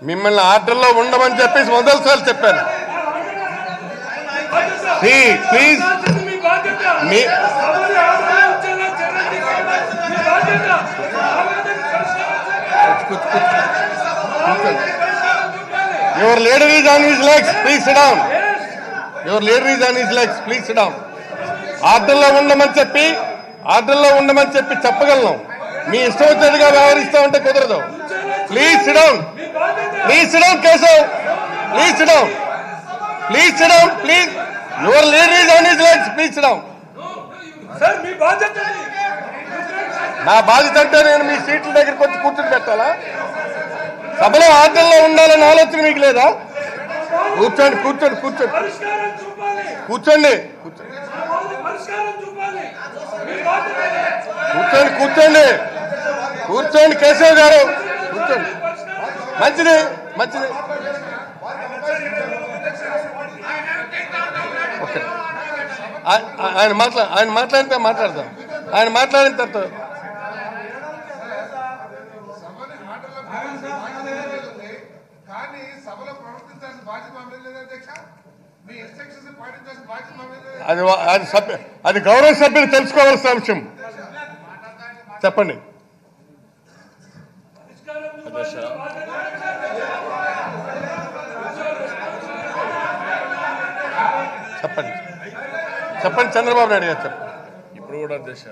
మిమ్మల్ని ఆర్డర్లో ఉండమని చెప్పేసి మొదటిసారి చెప్పాను. Please your leader is on his legs, please SIT down. Your leader is on his legs, please SIT down. ఆర్డర్లో ఉండమని చెప్పి చెప్పగలను. మీ ఇష్టం వచ్చేట్టుగా వ్యవహరిస్తా ఉంటే కుదరదు. Please SIT down, Keshav. Please SIT down, please. Your leader is on his legs, please SIT down. నా బాధ్యత అంటే నేను మీ సీట్ల దగ్గరికి వచ్చి కూర్చుని పెట్టాలా? సభలో ఆర్డర్లో ఉండాలన్న ఆలోచన మీకు లేదా? కూర్చోండి. కూర్చోండి కేశవ్ గారు, కూర్చోండి. మంచిది. ఓకే, ఆయన మాట్లాడితే మాట్లాడదాం. ఆయన మాట్లాడిన తర్వాత అది గౌరవ సభ్యులు తెలుసుకోవాల్సిన అంశం. చెప్పండి. చెప్పండి చంద్రబాబు నాయుడు గారు చెప్పండి. ఇప్పుడు కూడా అధ్యక్ష,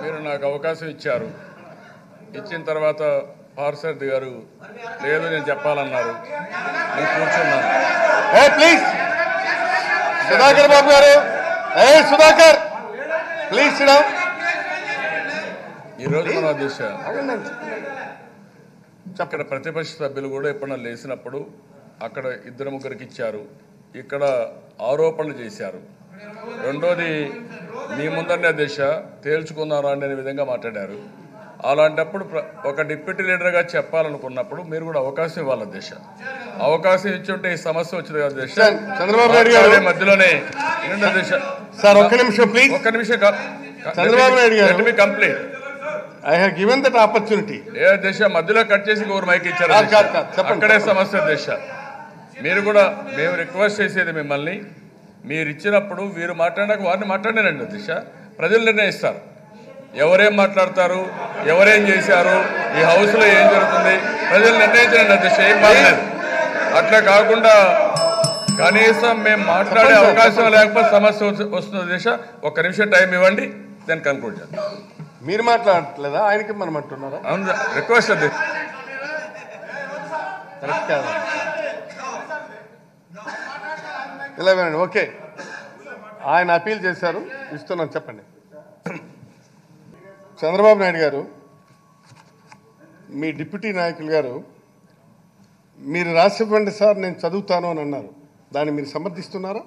మీరు నాకు అవకాశం ఇచ్చారు. ఇచ్చిన తర్వాత పార్సారథి గారు లేదు నేను చెప్పాలన్నారు. నేను కూర్చున్నాను. ప్లీజ్ సుధాకర్ బాబు గారు, సుధాకర్ ప్లీజ్ సిట్ డౌన్. ఈరోజు మన అధ్యక్ష అక్కడ ప్రతిపక్ష సభ్యులు కూడా ఎప్పుడన్నా లేచినప్పుడు అక్కడ 2-3 ఇచ్చారు. ఇక్కడ ఆరోపణలు చేశారు. రెండోది మీ ముందరనే అధ్యక్ష తేల్చుకున్నారు అనే విధంగా మాట్లాడారు. అలాంటప్పుడు ఒక డిప్యూటీ లీడర్గా చెప్పాలనుకున్నప్పుడు మీరు కూడా అవకాశం ఇవ్వాలి అధ్యక్ష. అవకాశం ఇచ్చుంటే ఈ సమస్య వచ్చింది కదా అధ్యక్ష. చంద్రబాబు నాయుడు గారు మధ్యలోనే అధ్యక్ష సార్ ఒక్క నిమిషం ప్లీజ్. చంద్రబాబు నాయుడు గారు complete. I have given that opportunity. ఏ అధ్యక్ష మధ్యలో కట్ చేసి ఇంకొకరు మైక్ ఇచ్చారు. అక్కడే సమస్య అధ్యక్ష. మీరు కూడా మేము రిక్వెస్ట్ చేసేది మిమ్మల్ని, మీరు ఇచ్చినప్పుడు వీరు మాట్లాడాక వారిని మాట్లాడారండి అధ్యక్ష. ప్రజలు నిర్ణయిస్తారు ఎవరేం మాట్లాడతారు, ఎవరేం చేశారు, ఈ హౌస్లో ఏం జరుగుతుంది ప్రజలు నిర్ణయించండి అధ్యక్ష. ఏం బాగలేదు. అట్లా కాకుండా కనీసం మేము మాట్లాడే అవకాశం లేకపోతే సమస్య వస్తుంది అధ్యక్ష. 1 నిమిషం టైం ఇవ్వండి, దాన్ని కన్క్లూడ్ చేద్దాం. మీరు మాట్లాడట్లేదా? ఆయనకి మనం అంటున్నారా? అవును, రిక్వెస్ట్ అధ్యక్ష. కరెక్ట్ కాదు. ఇలా వినండి. ఓకే, ఆయన అపీల్ చేశారు, ఇస్తున్నాం. చెప్పండి. చంద్రబాబు నాయుడు గారు, మీ డిప్యూటీ నాయకులు గారు మీరు రాసివ్వండి సార్ నేను చదువుతాను అని అన్నారు. దాన్ని మీరు సమర్థిస్తున్నారా?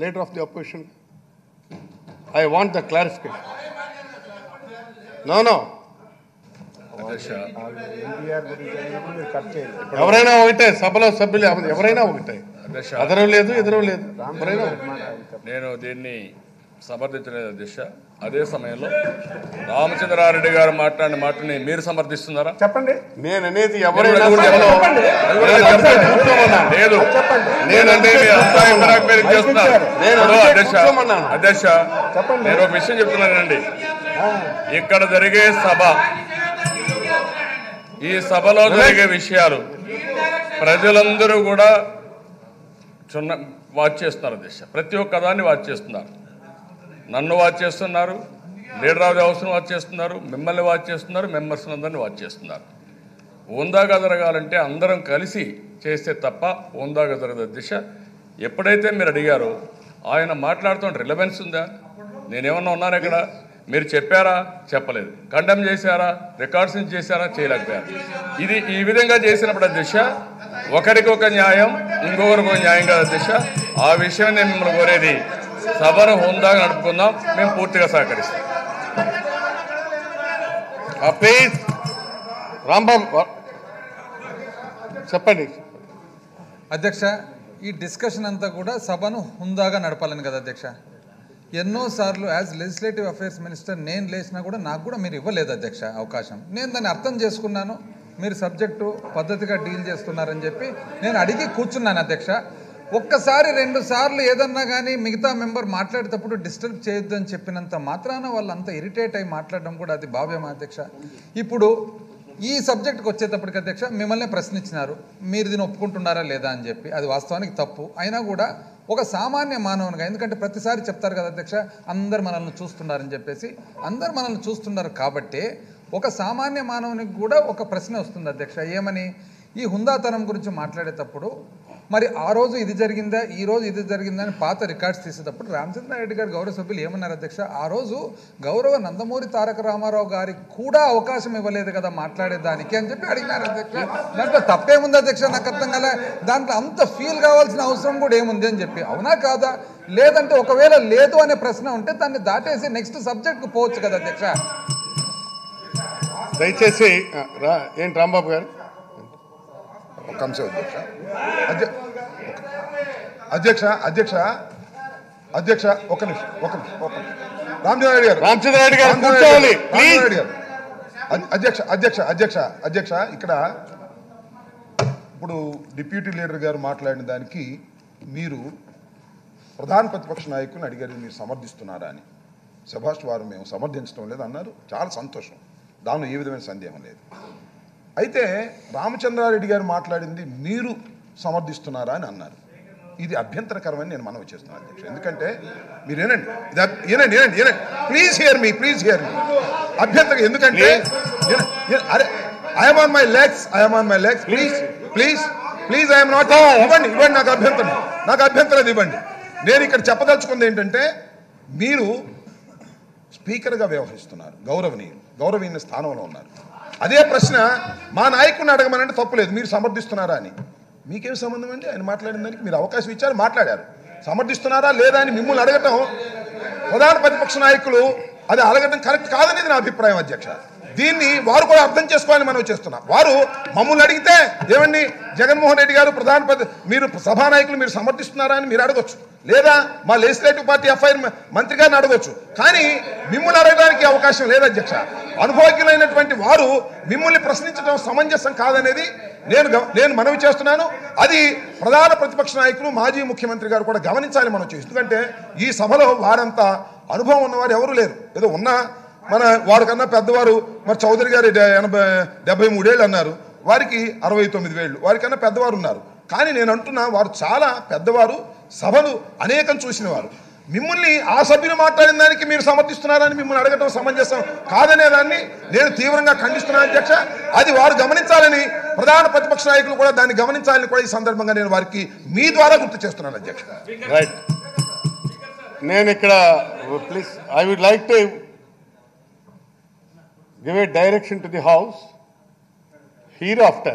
Leader of the opposition, I want the clarification. No ఎవరైనా ఒకటే, సభలో సభ్యులు ఎవరైనా ఒకటే, అదరం లేదు ఎదురు లేదు. నేను దీన్ని సమర్థించలేదు అధ్యక్ష. అదే సమయంలో రామచంద్రారెడ్డి గారు మాట్లాడిన మాటని మీరు సమర్థిస్తున్నారా? చెప్పండి. నేను అనేది ఎవరైనా లేదు. అధ్యక్ష నేను ఒక విషయం చెప్తున్నానండి. ఇక్కడ జరిగే సభ, ఈ సభలో జరిగే విషయాలు ప్రజలందరూ కూడా వాచ్ చేస్తున్నారు అధ్యక్ష. ప్రతి ఒక్క దాన్ని వాచ్ చేస్తున్నారు. నన్ను వాచ్ చేస్తున్నారు, లీడర్ ఆఫ్ ది హౌస్ను వాచ్ చేస్తున్నారు, మిమ్మల్ని వాచ్ చేస్తున్నారు, మెంబర్స్ అందరినీ వాచ్ చేస్తున్నారు. హోందాగా జరగాలంటే అందరం కలిసి చేస్తే తప్ప హోందాగా జరగదు అధ్యక్ష. ఎప్పుడైతే మీరు అడిగారో ఆయన మాట్లాడుతున్న రిలవెన్స్ ఉందా? నేనేమన్నా ఉన్నాను ఇక్కడ? మీరు చెప్పారా? చెప్పలేదు. కండెమ్ చేశారా? రికార్డ్స్ చేశారా? చేయలేకపోయారు. ఇది ఈ విధంగా చేసినప్పుడు అధ్యక్ష ఒకరికి ఒక న్యాయం, ఇంకొకరికి ఒక న్యాయం కాదు అధ్యక్ష. ఆ విషయం నేను మిమ్మల్ని కోరేది, సభను హోందాగా నడుపుకుందాం, మేము పూర్తిగా సహకరిస్తాం. ప్లీజ్ రాంబాబు చెప్పండి. అధ్యక్ష, ఈ డిస్కషన్ అంతా కూడా సభను హుందాగా నడపాలని కదా అధ్యక్ష? ఎన్నోసార్లు యాజ్ లెజిస్లేటివ్ అఫైర్స్ మినిస్టర్ నేను లేచినా కూడా నాకు కూడా మీరు ఇవ్వలేదు అధ్యక్ష అవకాశం. నేను దాన్ని అర్థం చేసుకున్నాను, మీరు సబ్జెక్టు పద్ధతిగా డీల్ చేస్తున్నారని చెప్పి నేను అడిగి కూర్చున్నాను అధ్యక్ష. ఒక్కసారి 2 సార్లు ఏదన్నా కానీ మిగతా మెంబర్ మాట్లాడేటప్పుడు డిస్టర్బ్ చేయొద్దు అని చెప్పినంత మాత్రాన వాళ్ళంతా ఇరిటేట్ అయి మాట్లాడడం కూడా అది భావ్యమా అధ్యక్ష? ఇప్పుడు ఈ సబ్జెక్ట్కి వచ్చేటప్పటికి అధ్యక్ష మిమ్మల్ని ప్రశ్నించినారు, మీరు దీన్ని ఒప్పుకుంటున్నారా లేదా అని చెప్పి. అది వాస్తవానికి తప్పు. అయినా కూడా ఒక సామాన్య మానవునిగా, ఎందుకంటే ప్రతిసారి చెప్తారు కదా అధ్యక్ష అందరు మనల్ని చూస్తున్నారని చెప్పేసి, అందరు మనల్ని చూస్తున్నారు కాబట్టి ఒక సామాన్య మానవునికి కూడా ఒక ప్రశ్న వస్తుంది అధ్యక్ష. ఏమని? ఈ హుందాతనం గురించి మాట్లాడేటప్పుడు మరి ఆ రోజు ఇది జరిగిందా, ఈ రోజు ఇది జరిగిందా అని పాత రికార్డ్స్ తీసేటప్పుడు రామచంద్రారెడ్డి గారు గౌరవ సభ్యులు ఏమన్నారు అధ్యక్ష? ఆ రోజు గౌరవ నందమూరి తారక రామారావు గారికి కూడా అవకాశం ఇవ్వలేదు కదా మాట్లాడేదానికి అని చెప్పి అడిగినారు అధ్యక్ష. దాంట్లో తప్పేముంది అధ్యక్ష? నాకు అర్థం కదా. దాంట్లో అంత ఫీల్ కావాల్సిన అవసరం కూడా ఏముంది అని చెప్పి. అవునా కాదా? లేదంటే ఒకవేళ లేదు అనే ప్రశ్న ఉంటే దాన్ని దాటేసి నెక్స్ట్ సబ్జెక్ట్కి పోవచ్చు కదా అధ్యక్ష. దయచేసి ఏంటి రాంబాబు గారు ఒక అంశం అధ్యక్ష అధ్యక్ష అధ్యక్ష ఒక నిమిషం రామచంద్రారెడ్డి గారు కూర్చోవాలి ప్లీజ్. అధ్యక్ష అధ్యక్ష అధ్యక్ష అధ్యక్ష ఇక్కడ ఇప్పుడు డిప్యూటీ లీడర్ గారు మాట్లాడిన దానికి మీరు ప్రధాన ప్రతిపక్ష నాయకుని అడిగారు మీరు సమర్థిస్తున్నారా అని. సభాష్ వారు మేము సమర్థించడం లేదు అన్నారు, చాలా సంతోషం, దానిలో ఏ విధమైన సందేహం లేదు. అయితే రామచంద్రారెడ్డి గారు మాట్లాడింది మీరు సమర్థిస్తున్నారా అని అన్నారు. ఇది అభ్యంతరకరమని నేను మనవి చేస్తున్నాను అధ్యక్ష. ఎందుకంటే మీరు ఏనండి ప్లీజ్ హియర్ మీ అభ్యంతరం. ఎందుకంటే అరే I'm on my legs please I'm not. ఇవ్వండి నాకు అభ్యంతరం ఇవ్వండి. నేను ఇక్కడ చెప్పదలుచుకుంది ఏంటంటే మీరు స్పీకర్గా వ్యవహరిస్తున్నారు, గౌరవనీయ స్థానంలో ఉన్నారు. అదే ప్రశ్న మా నాయకుడిని అడగమనంటే తప్పులేదు, మీరు సమర్థిస్తున్నారా అని. మీకేం సంబంధం అండి? ఆయన మాట్లాడిన దానికి మీరు అవకాశం ఇచ్చారు, మాట్లాడారు. సమర్థిస్తున్నారా లేదా అని మిమ్మల్ని అడగటం ప్రధాన ప్రతిపక్ష నాయకులు అది అడగటం కరెక్ట్ కాదనేది నా అభిప్రాయం అధ్యక్ష. దీన్ని వారు కూడా అర్థం చేసుకోవాలని మనం చేస్తున్నాం. వారు మమ్మల్ని అడిగితే ఏమండి జగన్మోహన్ రెడ్డి గారు మీరు సభానాయకులు మీరు సమర్థిస్తున్నారా అని మీరు అడగొచ్చు, లేదా మా లెజిస్లేటివ్ పార్టీ అఫైర్ మంత్రి గారిని అడగొచ్చు. కానీ మిమ్మల్ని అడగడానికి అవకాశం లేదు అధ్యక్ష. అనుభవజ్ఞులైనటువంటి వారు మిమ్మల్ని ప్రశ్నించడం సమంజసం కాదనేది నేను మనవి చేస్తున్నాను. అది ప్రధాన ప్రతిపక్ష నాయకులు మాజీ ముఖ్యమంత్రి గారు కూడా గమనించాలి మనం చేసి. ఎందుకంటే ఈ సభలో వారంతా అనుభవం ఉన్నవారు ఎవరు లేరు. ఏదో ఉన్న మన వారికన్నా పెద్దవారు మరి చౌదరి గారు 73 ఏళ్ళు అన్నారు, వారికి 69 ఏళ్ళు, వారికన్నా పెద్దవారు ఉన్నారు. కానీ నేను అంటున్నా వారు చాలా పెద్దవారు, సభలు అనేకం చూసిన వారు. మిమ్మల్ని ఆ సభ్యులు మాట్లాడిన దానికి మీరు సమర్థిస్తున్నారని మిమ్మల్ని అడగటం సమంజసం కాదనే దాన్ని నేను తీవ్రంగా ఖండిస్తున్నాను అధ్యక్ష. అది వారు గమనించాలని, ప్రధాన ప్రతిపక్ష నాయకులు కూడా దాన్ని గమనించాలని కూడా ఈ సందర్భంగా నేను వారికి మీ ద్వారా గుర్తు చేస్తున్నాను అధ్యక్ష. రైట్. నేను ఇక్కడ please I would like to give a direction to the house hereafter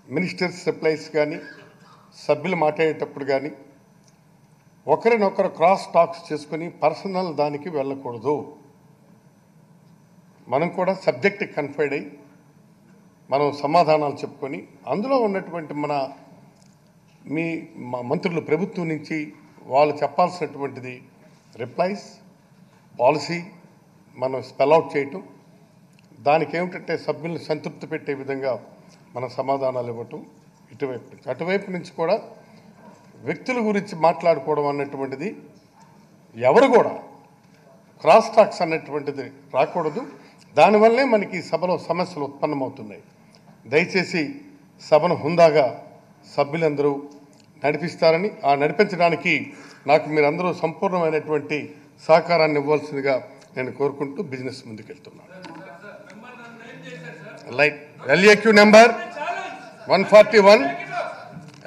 ministers replies కానీ సభ్యులు మాట్లాడేటప్పుడు కానీ ఒకరినొకరు క్రాస్ టాక్స్ చేసుకుని పర్సనల్ దానికి వెళ్ళకూడదు. మనం కూడా సబ్జెక్ట్ కన్ఫైడ్ అయ్యి మనం సమాధానాలు చెప్పుకొని అందులో ఉన్నటువంటి మీ మంత్రులు ప్రభుత్వం నుంచి వాళ్ళు చెప్పాల్సినటువంటిది రిప్లైస్ పాలసీ మనం స్పెల్అవుట్ చేయటం, దానికి ఏమిటంటే సభ్యులను సంతృప్తి పెట్టే విధంగా మన సమాధానాలు ఇవ్వటం. అటువైపు నుంచి కూడా వ్యక్తుల గురించి మాట్లాడుకోవడం అన్నటువంటిది ఎవరు కూడా క్రాస్ టాక్స్ అన్నటువంటిది రాకూడదు. దానివల్లే మనకి సభలో సమస్యలు ఉత్పన్నమవుతున్నాయి. దయచేసి సభను హుందాగా సభ్యులందరూ నడిపిస్తారని, ఆ నడిపించడానికి నాకు మీరందరూ సంపూర్ణమైనటువంటి సహకారాన్ని ఇవ్వాల్సిందిగా నేను కోరుకుంటూ బిజినెస్ ముందుకెళ్తున్నాను. Light LAQ number 141,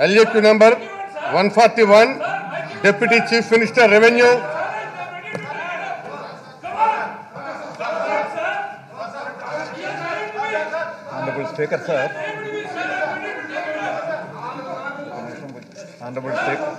LAQ number 141, deputy chief minister revenue. Honourable speaker sir, honourable speaker